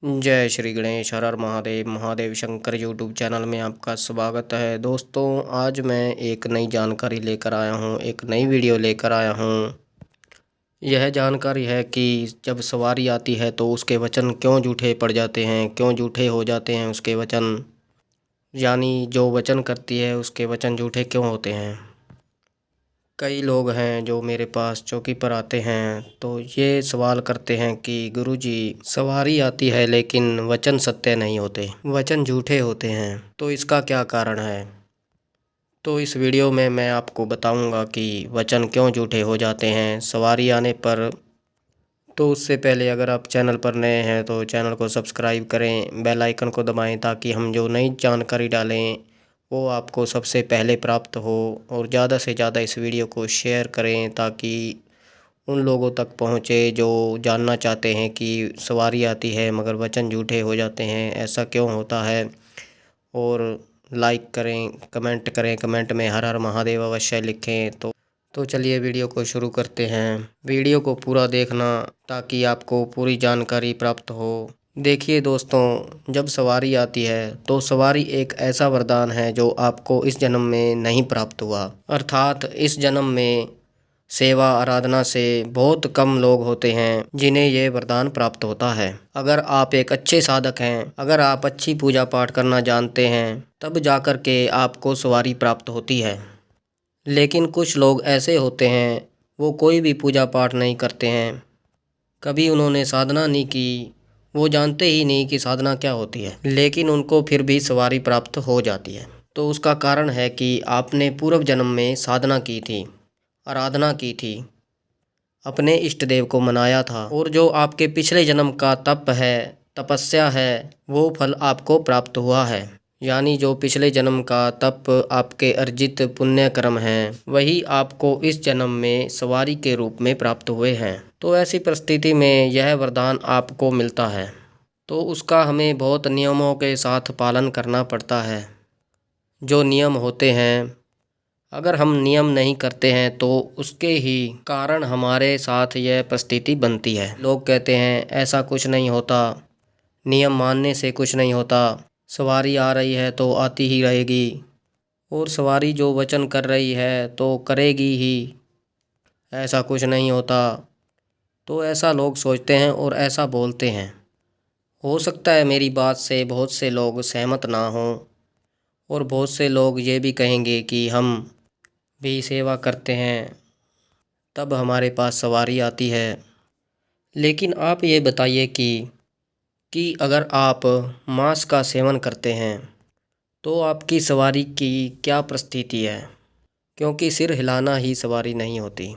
जय श्री गणेश हर हर Mahadev Mahadev Shankar YouTube channel में आपका स्वागत है। दोस्तों आज मैं एक नई जानकारी लेकर आया हूँ, एक नई वीडियो लेकर आया हूँ। यह जानकारी है कि जब सवारी आती है तो उसके वचन क्यों झूठे पड़ जाते हैं, क्यों झूठे हो जाते हैं उसके वचन, यानी जो वचन करती है उसके वचन झूठे क्यों होते हैं। कई लोग हैं जो मेरे पास चौकी पर आते हैं तो ये सवाल करते हैं कि गुरुजी सवारी आती है लेकिन वचन सत्य नहीं होते, वचन झूठे होते हैं, तो इसका क्या कारण है। तो इस वीडियो में मैं आपको बताऊंगा कि वचन क्यों झूठे हो जाते हैं सवारी आने पर। तो उससे पहले अगर आप चैनल पर नए हैं तो चैनल को सब्सक्राइब करें, बेल आइकन को दबाएं ताकि हम जो नई जानकारी डालें वो आपको सबसे पहले प्राप्त हो। और ज़्यादा से ज़्यादा इस वीडियो को शेयर करें ताकि उन लोगों तक पहुँचे जो जानना चाहते हैं कि सवारी आती है मगर वचन झूठे हो जाते हैं, ऐसा क्यों होता है। और लाइक करें, कमेंट करें, कमेंट में हर हर महादेव अवश्य लिखें। तो चलिए वीडियो को शुरू करते हैं। वीडियो को पूरा देखना ताकि आपको पूरी जानकारी प्राप्त हो। देखिए दोस्तों, जब सवारी आती है तो सवारी एक ऐसा वरदान है जो आपको इस जन्म में नहीं प्राप्त हुआ, अर्थात इस जन्म में सेवा आराधना से बहुत कम लोग होते हैं जिन्हें ये वरदान प्राप्त होता है। अगर आप एक अच्छे साधक हैं, अगर आप अच्छी पूजा पाठ करना जानते हैं, तब जाकर के आपको सवारी प्राप्त होती है। लेकिन कुछ लोग ऐसे होते हैं, वो कोई भी पूजा पाठ नहीं करते हैं, कभी उन्होंने साधना नहीं की, वो जानते ही नहीं कि साधना क्या होती है, लेकिन उनको फिर भी सवारी प्राप्त हो जाती है। तो उसका कारण है कि आपने पूर्व जन्म में साधना की थी, आराधना की थी, अपने इष्ट देव को मनाया था, और जो आपके पिछले जन्म का तप है, तपस्या है, वो फल आपको प्राप्त हुआ है। यानी जो पिछले जन्म का तप आपके अर्जित पुण्य कर्म हैं, वही आपको इस जन्म में सवारी के रूप में प्राप्त हुए हैं। तो ऐसी परिस्थिति में यह वरदान आपको मिलता है, तो उसका हमें बहुत नियमों के साथ पालन करना पड़ता है। जो नियम होते हैं, अगर हम नियम नहीं करते हैं तो उसके ही कारण हमारे साथ यह परिस्थिति बनती है। लोग कहते हैं ऐसा कुछ नहीं होता, नियम मानने से कुछ नहीं होता, सवारी आ रही है तो आती ही रहेगी, और सवारी जो वचन कर रही है तो करेगी ही, ऐसा कुछ नहीं होता। तो ऐसा लोग सोचते हैं और ऐसा बोलते हैं। हो सकता है मेरी बात से बहुत से लोग सहमत ना हों, और बहुत से लोग ये भी कहेंगे कि हम भी सेवा करते हैं तब हमारे पास सवारी आती है। लेकिन आप ये बताइए कि अगर आप मांस का सेवन करते हैं तो आपकी सवारी की क्या परिस्थिति है, क्योंकि सिर हिलाना ही सवारी नहीं होती।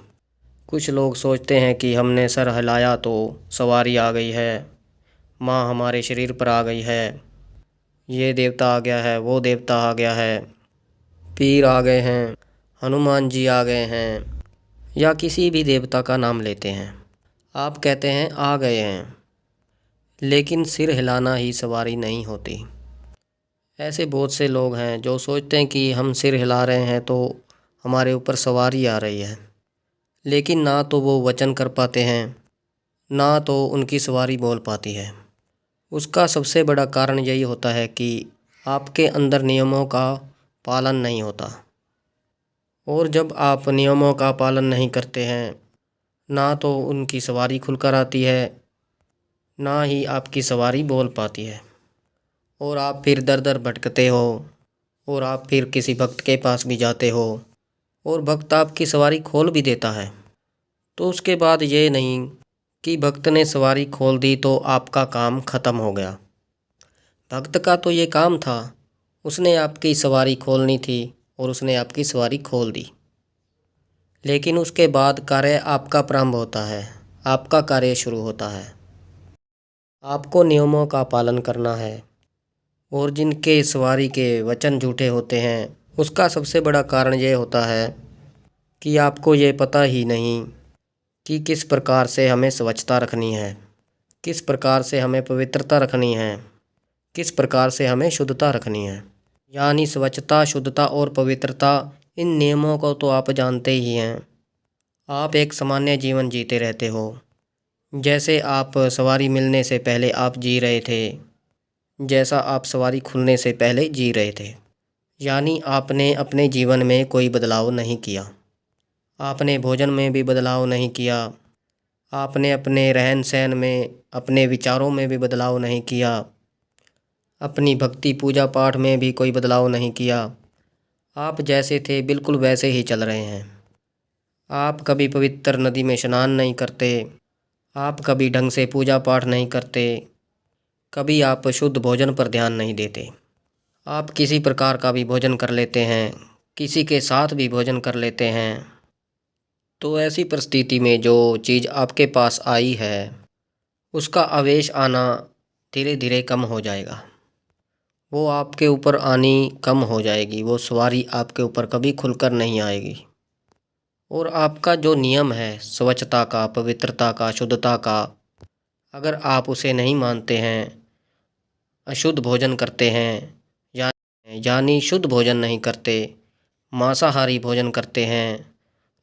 कुछ लोग सोचते हैं कि हमने सर हिलाया तो सवारी आ गई है, माँ हमारे शरीर पर आ गई है, ये देवता आ गया है, वो देवता आ गया है, पीर आ गए हैं, हनुमान जी आ गए हैं, या किसी भी देवता का नाम लेते हैं। आप कहते हैं आ गए हैं, लेकिन सिर हिलाना ही सवारी नहीं होती। ऐसे बहुत से लोग हैं जो सोचते हैं कि हम सिर हिला रहे हैं तो हमारे ऊपर सवारी आ रही है, लेकिन ना तो वो वचन कर पाते हैं, ना तो उनकी सवारी बोल पाती है। उसका सबसे बड़ा कारण यही होता है कि आपके अंदर नियमों का पालन नहीं होता। और जब आप नियमों का पालन नहीं करते हैं, ना तो उनकी सवारी खुलकर आती है, ना ही आपकी सवारी बोल पाती है, और आप फिर दर दर भटकते हो, और आप फिर किसी भक्त के पास भी जाते हो और भक्त आपकी सवारी खोल भी देता है। तो उसके बाद ये नहीं कि भक्त ने सवारी खोल दी तो आपका काम ख़त्म हो गया। भक्त का तो ये काम था, उसने आपकी सवारी खोलनी थी और उसने आपकी सवारी खोल दी। लेकिन उसके बाद कार्य आपका प्रारंभ होता है, आपका कार्य शुरू होता है। आपको नियमों का पालन करना है, और जिनके सवारी के वचन झूठे होते हैं उसका सबसे बड़ा कारण ये होता है कि आपको ये पता ही नहीं कि किस प्रकार से हमें स्वच्छता रखनी है, किस प्रकार से हमें पवित्रता रखनी है, किस प्रकार से हमें शुद्धता रखनी है। यानी स्वच्छता, शुद्धता और पवित्रता, इन नियमों को तो आप जानते ही हैं। आप एक सामान्य जीवन जीते रहते हो, जैसे आप सवारी मिलने से पहले आप जी रहे थे, जैसा आप सवारी खुलने से पहले जी रहे थे। यानी आपने अपने जीवन में कोई बदलाव नहीं किया। आपने भोजन में भी बदलाव नहीं किया। आपने अपने रहन सहन में, अपने विचारों में भी बदलाव नहीं किया। अपनी भक्ति पूजा पाठ में भी कोई बदलाव नहीं किया। आप जैसे थे बिल्कुल वैसे ही चल रहे हैं। आप कभी पवित्र नदी में स्नान नहीं करते। आप कभी ढंग से पूजा पाठ नहीं करते। कभी आप शुद्ध भोजन पर ध्यान नहीं देते। आप किसी प्रकार का भी भोजन कर लेते हैं, किसी के साथ भी भोजन कर लेते हैं। तो ऐसी परिस्थिति में जो चीज़ आपके पास आई है उसका आवेश आना धीरे धीरे कम हो जाएगा। वो आपके ऊपर आनी कम हो जाएगी। वो सवारी आपके ऊपर कभी खुलकर नहीं आएगी। और आपका जो नियम है स्वच्छता का, पवित्रता का, शुद्धता का, अगर आप उसे नहीं मानते हैं, अशुद्ध भोजन करते हैं यानी शुद्ध भोजन नहीं करते, मांसाहारी भोजन करते हैं,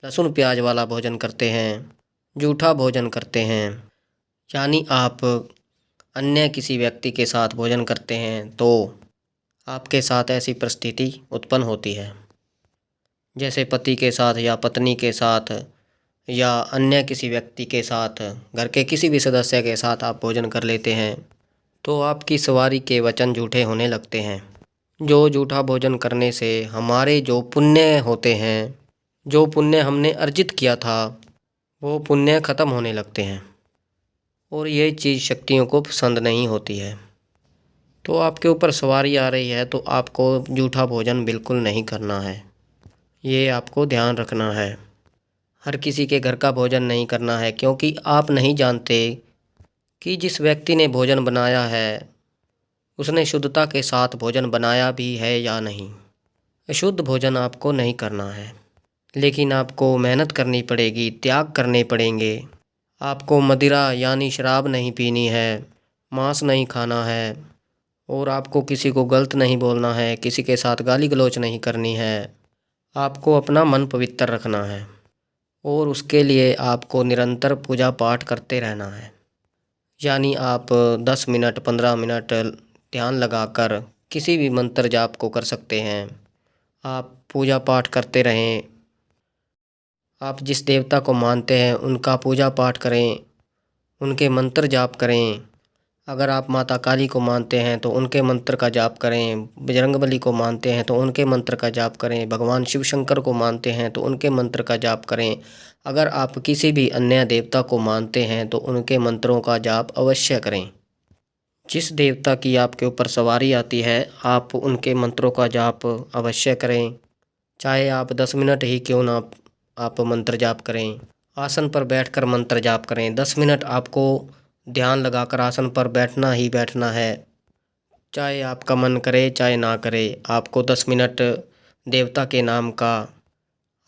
लहसुन प्याज वाला भोजन करते हैं, जूठा भोजन करते हैं, यानी आप अन्य किसी व्यक्ति के साथ भोजन करते हैं, तो आपके साथ ऐसी परिस्थिति उत्पन्न होती है। जैसे पति के साथ या पत्नी के साथ या अन्य किसी व्यक्ति के साथ, घर के किसी भी सदस्य के साथ आप भोजन कर लेते हैं तो आपकी सवारी के वचन झूठे होने लगते हैं। जो झूठा भोजन करने से हमारे जो पुण्य होते हैं, जो पुण्य हमने अर्जित किया था, वो पुण्य ख़त्म होने लगते हैं और ये चीज़ शक्तियों को पसंद नहीं होती है। तो आपके ऊपर सवारी आ रही है तो आपको झूठा भोजन बिल्कुल नहीं करना है। ये आपको ध्यान रखना है। हर किसी के घर का भोजन नहीं करना है, क्योंकि आप नहीं जानते कि जिस व्यक्ति ने भोजन बनाया है उसने शुद्धता के साथ भोजन बनाया भी है या नहीं। अशुद्ध भोजन आपको नहीं करना है, लेकिन आपको मेहनत करनी पड़ेगी, त्याग करने पड़ेंगे। आपको मदिरा यानी शराब नहीं पीनी है, मांस नहीं खाना है, और आपको किसी को गलत नहीं बोलना है, किसी के साथ गाली गलौज नहीं करनी है। आपको अपना मन पवित्र रखना है और उसके लिए आपको निरंतर पूजा पाठ करते रहना है। यानी आप 10 मिनट 15 मिनट ध्यान लगाकर किसी भी मंत्र जाप को कर सकते हैं। आप पूजा पाठ करते रहें। आप जिस देवता को मानते हैं उनका पूजा पाठ करें, उनके मंत्र जाप करें। अगर आप माता काली को मानते हैं तो उनके मंत्र का जाप करें, बजरंगबली को मानते हैं तो उनके मंत्र का जाप करें, भगवान शिव शंकर को मानते हैं तो उनके मंत्र का जाप करें। अगर आप किसी भी अन्य देवता को मानते हैं तो उनके मंत्रों का जाप अवश्य करें। जिस देवता की आपके ऊपर सवारी आती है आप उनके मंत्रों का जाप अवश्य करें। चाहे आप 10 मिनट ही क्यों ना आप मंत्र जाप करें। आसन पर बैठकर मंत्र जाप करें। 10 मिनट आपको ध्यान लगाकर आसन पर बैठना ही बैठना है। चाहे आपका मन करे चाहे ना करे, आपको 10 मिनट देवता के नाम का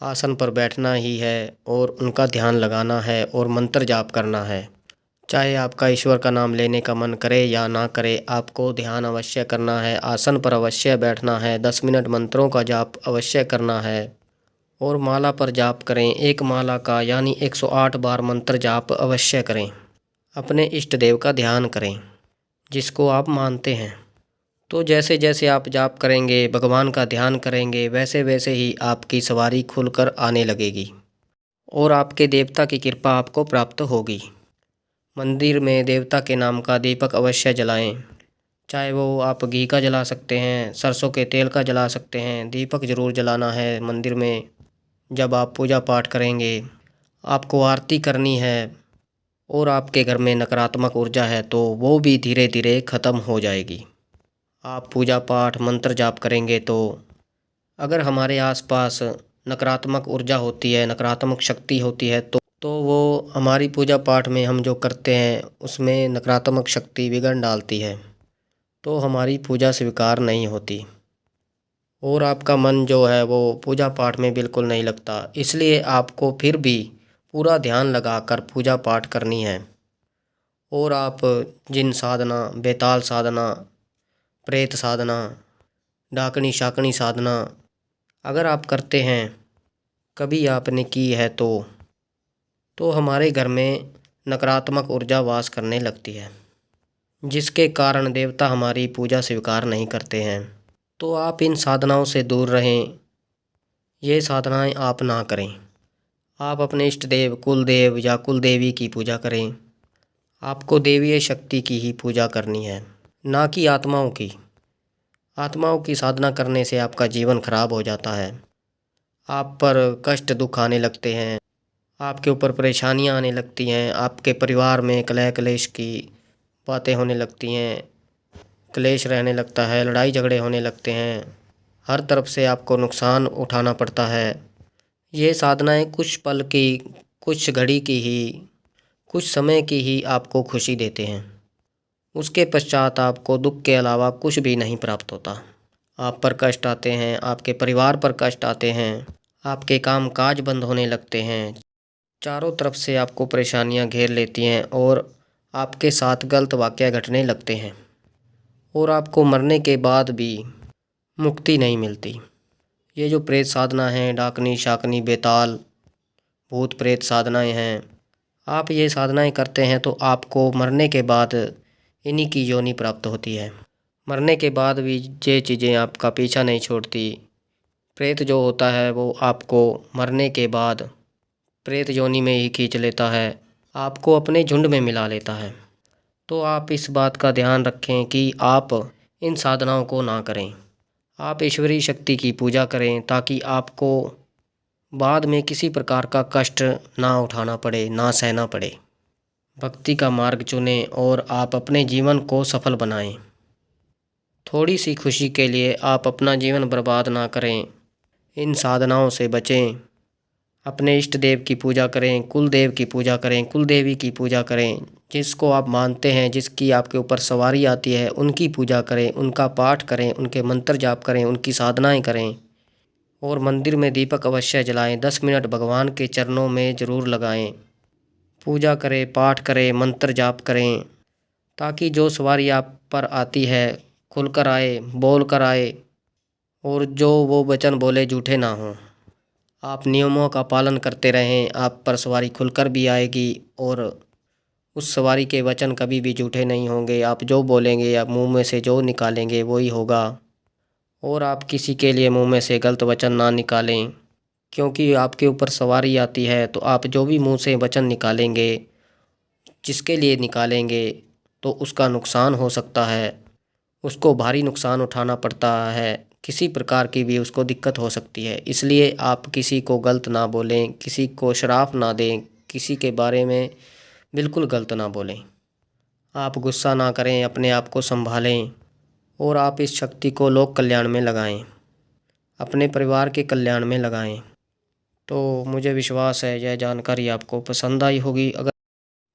आसन पर बैठना ही है और उनका ध्यान लगाना है और मंत्र जाप करना है। चाहे आपका ईश्वर का नाम लेने का मन करे या ना करे, आपको ध्यान अवश्य करना है, आसन पर अवश्य बैठना है, 10 मिनट मंत्रों का जाप अवश्य करना है और माला पर जाप करें। एक माला का यानी 108 बार मंत्र जाप अवश्य करें। अपने इष्ट देव का ध्यान करें जिसको आप मानते हैं। तो जैसे जैसे आप जाप करेंगे, भगवान का ध्यान करेंगे, वैसे वैसे ही आपकी सवारी खुलकर आने लगेगी और आपके देवता की कृपा आपको प्राप्त होगी। मंदिर में देवता के नाम का दीपक अवश्य जलाएं। चाहे वो आप घी का जला सकते हैं, सरसों के तेल का जला सकते हैं, दीपक ज़रूर जलाना है मंदिर में। जब आप पूजा पाठ करेंगे, आपको आरती करनी है और आपके घर में नकारात्मक ऊर्जा है तो वो भी धीरे धीरे ख़त्म हो जाएगी। आप पूजा पाठ मंत्र जाप करेंगे तो अगर हमारे आसपास नकारात्मक ऊर्जा होती है, नकारात्मक शक्ति होती है तो वो हमारी पूजा पाठ में हम जो करते हैं उसमें नकारात्मक शक्ति विघ्न डालती है, तो हमारी पूजा स्वीकार नहीं होती और आपका मन जो है वो पूजा पाठ में बिल्कुल नहीं लगता। इसलिए आपको फिर भी पूरा ध्यान लगाकर पूजा पाठ करनी है। और आप जिन साधना, बेताल साधना, प्रेत साधना, डाकनी शाकनी साधना अगर आप करते हैं, कभी आपने की है तो हमारे घर में नकारात्मक ऊर्जा वास करने लगती है, जिसके कारण देवता हमारी पूजा स्वीकार नहीं करते हैं। तो आप इन साधनाओं से दूर रहें। ये साधनाएं आप ना करें। आप अपने इष्ट देव, कुल देव या कुल देवी की पूजा करें। आपको देवीय शक्ति की ही पूजा करनी है, ना कि आत्माओं की। आत्माओं की साधना करने से आपका जीवन खराब हो जाता है। आप पर कष्ट दुख आने लगते हैं, आपके ऊपर परेशानियां आने लगती हैं, आपके परिवार में कलह कलेश की बातें होने लगती हैं, क्लेश रहने लगता है, लड़ाई झगड़े होने लगते हैं, हर तरफ से आपको नुकसान उठाना पड़ता है। ये साधनाएं कुछ पल की, कुछ घड़ी की ही, कुछ समय की ही आपको खुशी देते हैं। उसके पश्चात आपको दुख के अलावा कुछ भी नहीं प्राप्त होता। आप पर कष्ट आते हैं, आपके परिवार पर कष्ट आते हैं, आपके काम काज बंद होने लगते हैं, चारों तरफ से आपको परेशानियां घेर लेती हैं और आपके साथ गलत वाक़या घटने लगते हैं और आपको मरने के बाद भी मुक्ति नहीं मिलती। ये जो प्रेत साधना है, डाकनी शाकनी बेताल भूत प्रेत साधनाएं हैं, आप ये साधनाएं करते हैं तो आपको मरने के बाद इन्हीं की योनि प्राप्त होती है। मरने के बाद भी ये चीज़ें आपका पीछा नहीं छोड़ती। प्रेत जो होता है वो आपको मरने के बाद प्रेत योनि में ही खींच लेता है, आपको अपने झुंड में मिला लेता है। तो आप इस बात का ध्यान रखें कि आप इन साधनाओं को ना करें। आप ईश्वरीय शक्ति की पूजा करें ताकि आपको बाद में किसी प्रकार का कष्ट ना उठाना पड़े, ना सहना पड़े। भक्ति का मार्ग चुनें और आप अपने जीवन को सफल बनाएं। थोड़ी सी खुशी के लिए आप अपना जीवन बर्बाद ना करें। इन साधनाओं से बचें। अपने इष्ट देव की पूजा करें, कुल देव की पूजा करें, कुल देवी की पूजा करें। जिसको आप मानते हैं, जिसकी आपके ऊपर सवारी आती है, उनकी पूजा करें, उनका पाठ करें, उनके मंत्र जाप करें, उनकी साधनाएं करें और मंदिर में दीपक अवश्य जलाएं। 10 मिनट भगवान के चरणों में ज़रूर लगाएं। पूजा करें, पाठ करें, मंत्र जाप करें, ताकि जो सवारी आप पर आती है खुलकर आए, बोल कर आए और जो वो वचन बोले झूठे ना हों। आप नियमों का पालन करते रहें, आप पर सवारी खुलकर भी आएगी और उस सवारी के वचन कभी भी झूठे नहीं होंगे। आप जो बोलेंगे या मुंह में से जो निकालेंगे वही होगा। और आप किसी के लिए मुंह में से गलत वचन ना निकालें, क्योंकि आपके ऊपर सवारी आती है तो आप जो भी मुंह से वचन निकालेंगे, जिसके लिए निकालेंगे, तो उसका नुकसान हो सकता है, उसको भारी नुकसान उठाना पड़ता है, किसी प्रकार की भी उसको दिक्कत हो सकती है। इसलिए आप किसी को गलत ना बोलें, किसी को श्राप ना दें, किसी के बारे में बिल्कुल गलत ना बोलें। आप गुस्सा ना करें, अपने आप को संभालें और आप इस शक्ति को लोक कल्याण में लगाएं, अपने परिवार के कल्याण में लगाएं। तो मुझे विश्वास है यह जानकारी आपको पसंद आई होगी।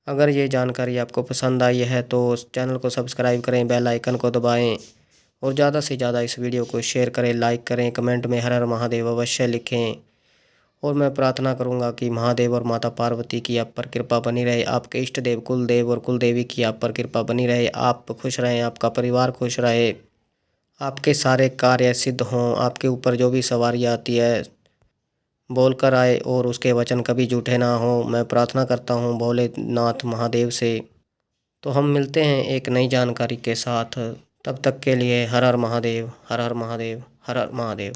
अगर ये जानकारी आपको पसंद आई है तो चैनल को सब्सक्राइब करें, बेल आइकन को दबाएं और ज़्यादा से ज़्यादा इस वीडियो को शेयर करें, लाइक करें, कमेंट में हर हर महादेव अवश्य लिखें। और मैं प्रार्थना करूंगा कि महादेव और माता पार्वती की आप पर कृपा बनी रहे, आपके इष्ट देव कुल देव और कुल देवी की आप पर कृपा बनी रहे, आप खुश रहें, आपका परिवार खुश रहे, आपके सारे कार्य सिद्ध हों, आपके ऊपर जो भी सवारी आती है बोल कर आए और उसके वचन कभी झूठे ना हो। मैं प्रार्थना करता हूँ भोलेनाथ महादेव से। तो हम मिलते हैं एक नई जानकारी के साथ। तब तक के लिए हर हर महादेव, हर हर महादेव, हर हर महादेव।